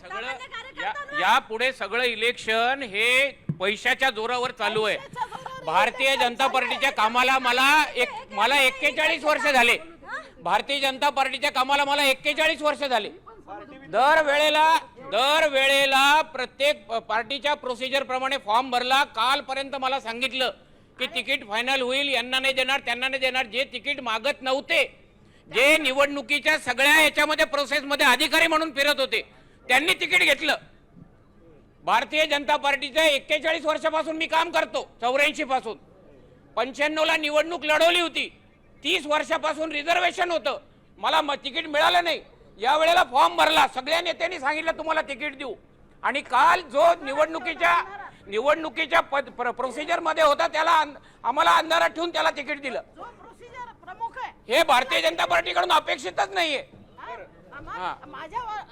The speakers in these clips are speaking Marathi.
सगळं यापुढे सगळं इलेक्शन हे पैशाच्या जोरावर चालू आहे. भारतीय जनता पार्टीच्या कामाला मला 41 वर्ष झाले. भारतीय जनता पार्टीच्या कामाला मला 41 वर्ष झाले. दरवेळेला प्रत्येक पार्टीच्या प्रोसिजर प्रमाणे फॉर्म भरला. कालपर्यंत मला सांगितलं की तिकीट फायनल होईल, यांना नाही देणार त्यांना नाही देणार. जे तिकीट मागत नव्हते, जे निवडणुकीच्या सगळ्या याच्यामध्ये प्रोसेसमध्ये अधिकारी म्हणून फिरत होते, त्यांनी तिकीट घेतलं. भारतीय जनता पार्टीचं 41 वर्षापासून मी काम करतो. 84 पासून 95 ला निवडणूक लढवली होती. 30 वर्षापासून रिझर्वेशन होतं, मला तिकीट मिळालं नाही. या वेळेला फॉर्म भरला, सगळ्या नेत्यांनी सांगितलं तुम्हाला तिकीट देऊ. आणि काल जो निवडणुकीच्या प्रोसिजर मध्ये होता त्याला आम्हाला अंधारात ठेवून त्याला तिकीट दिलं. हे भारतीय जनता पार्टीकडून अपेक्षितच नाहीये.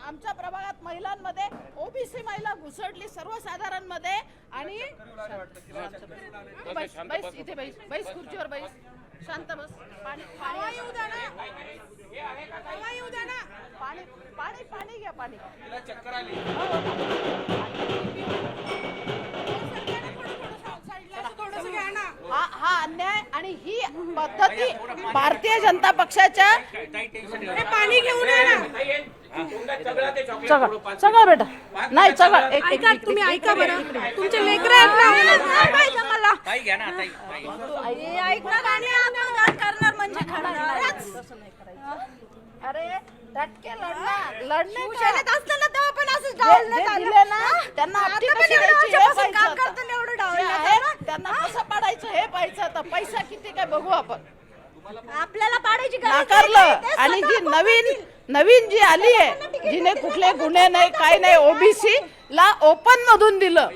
आमच्या प्रभागात महिलांमध्ये ओबीसी महिला घुसडली सर्वसाधारण मध्ये. आणि इथे बैस खुर्चीवर बैस, शांत बस. पाणी येऊ द्या ना, पाणी घ्या. पाणी चक्कर आली. हा अन्याय आणि ही पद्धती भारतीय जनता पक्षाच्या. पाणी घेऊन चगळ बेटा, नाही चगळ. ऐका, तुम्ही ऐका बरं, तुमचे लेकरं आहेत ना, मला करणार म्हणजे अरे टटके लढणे शिवसेनेत असताना तेव्हा पण असंच डावलण्यात आलं ना. त्यांना आपटी आता पण कशी एवढं द्यायची हे वर्षापासून पाहायचं काम आता. करताना एवढं जे डावलण्यात आहे, आलं. त्यांना कसं पाडायचं हे पाहायचं. आता पैसा किती काय बघू आपण. आपल्याला पाडायची गरज नाकारलं. नाही, ते आणि जी स्वतः नवीन जी आली आहे, जिने कुठले गुन्हे नाही काय नाही, ओबीसी ला ओपन मधून दिलं.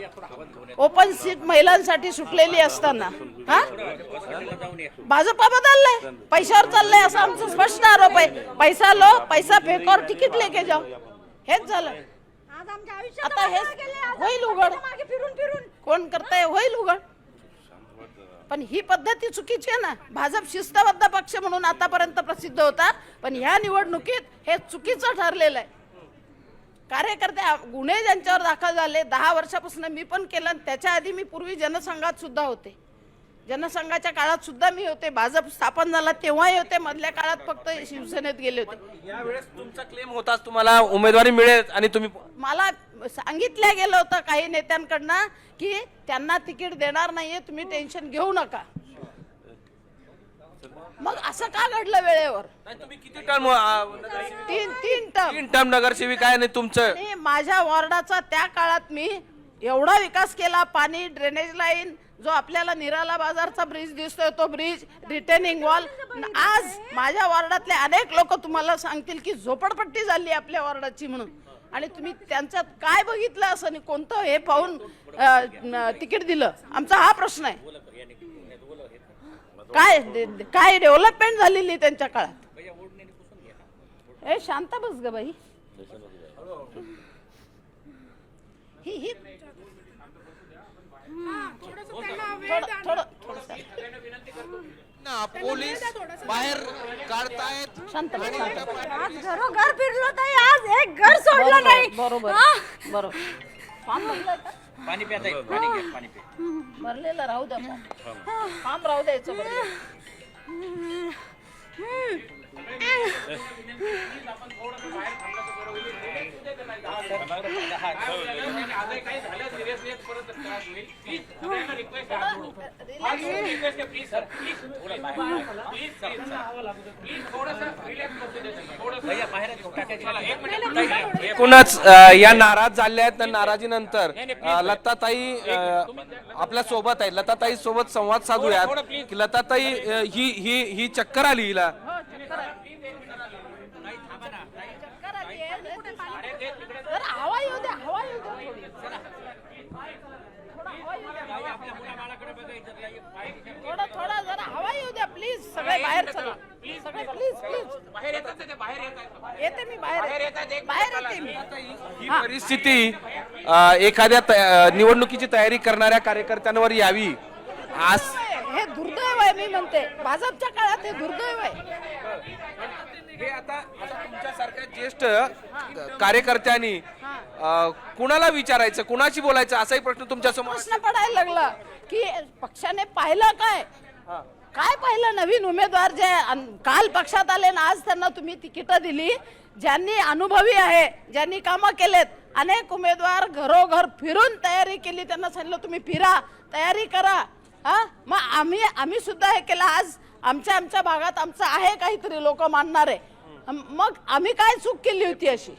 ओपन सीट महिलांसाठी सुटलेली असताना हा भाजपा बदललंय, पैशावर चाललंय असा आमचा स्पष्ट आरोप आहे. पैसा लो, पैसा फेको और तिकीट लेके जाओ, हेच झालं. आज आमच्या आयुष्यात आता हे होईल उघड. मागे फिरून फिरून कोण करताय होईल उघड. पण ही पद्धती चुकीची आहे ना. भाजप शिस्तबद्ध पक्ष म्हणून आतापर्यंत प्रसिद्ध होता, पण ह्या निवडणुकीत हे चुकीचं ठरलेलं आहे. कार्यकर्ते गुन्हे ज्यांच्यावर दाखल झाले 10 वर्षापासून मी पण केलं. त्याच्या आधी मी पूर्वी जनसंघात सुद्धा होते. जनसंघाच्या काळात सुद्धा मी होते. भाजप स्थापन झाला तेव्हाही होते. मधल्या काळात फक्त शिवसेनेत गेले होते. यावेळेस तुमचा क्लेम होताच तुम्हाला उमेदवारी मिळेल आणि तुम्ही मला सांगितलं गेलं होतं काही नेत्यांकडनं की त्यांना तिकीट देणार नाहीये, तुम्ही टेन्शन घेऊ नका. मग असं का घडलं वेळेवर? तुम्ही किती टर्म तीन टर्म नगरसेविका आहे आणि तुमचं आणि माझ्या वॉर्डाचा त्या काळात मी एवढा विकास केला. पाणी, ड्रेनेज लाईन, जो आपल्याला निराला बाजारचा ब्रिज दिसतोय तो ब्रिज, रिटेनिंग वॉल. आज माझ्या वॉर्डातले अनेक लोक तुम्हाला सांगतील की झोपडपट्टी झाली आपल्या वॉर्डाची म्हणून. आणि तुम्ही त्यांच्यात काय बघितलं असं आणि कोणतं हे पाहून तिकीट दिलं, आमचा हा प्रश्न आहे. काय डेव्हलपमेंट झालेली त्यांच्या काळात? ए शांत बस ग बाई. ही पोलीस बाहेर काढतायत. शांत बस, शांत बस. आज घरोघर फिरलो ताई, आज एक घर सोडलं नाही. बरोबर बरोबर. फॉर्म भरलाय का? पाणी प्याता येईल, पाणी घ्या, पाणी प्या. भरलेलं राहू द्या. फॉर्म राहू द्यायचं. एकूणच या नाराज झाल्या आहेत. नाराजीनंतर लताताई आपल्या सोबत आहे. लताताई सोबत संवाद साधूयात की लताताई ही चक्कर आली हिला. हवा येऊ द्या, हवा येऊ द्या. थोडा जरा हवा येऊ द्या प्लीज. सगळे बाहेर चला, सगळे प्लीज प्लीज. बाहेर येतात ते, बाहेर येतात. येते मी बाहेर येते मी. ही परिस्थिती एखाद्या निवडणुकीची तयारी करणाऱ्या कार्यकर्त्यांवर यावी. आज हे दुर्दैव आहे. मी म्हणते भाजपच्या काळात हे दुर्दैव आहे. हे आता तुमच्यासारख्या ज्येष्ठ कार्यकर्त्यांनी कुणाला विचारायचं, कुणाशी बोलायचं असाही प्रश्न तुमच्या समोर प्रश्न पडायला लागला की पक्षाने पाहिलं काय पाहिलं. नवीन उमेदवार जे काल पक्षात आले ना, आज त्यांना तुम्ही तिकीटं दिली. ज्यांनी अनुभवी आहे, ज्यांनी कामं केलेत, अनेक उमेदवार घरोघर फिरून तयारी केली, त्यांना सांगितलं तुम्ही फिरा, तयारी करा. हा, मग आम्ही सुद्धा हे केलं. आज आमच्या भागात आमचं आहे काहीतरी, लोक मानणारे. मग आम्ही काय चूक केली होती अशी?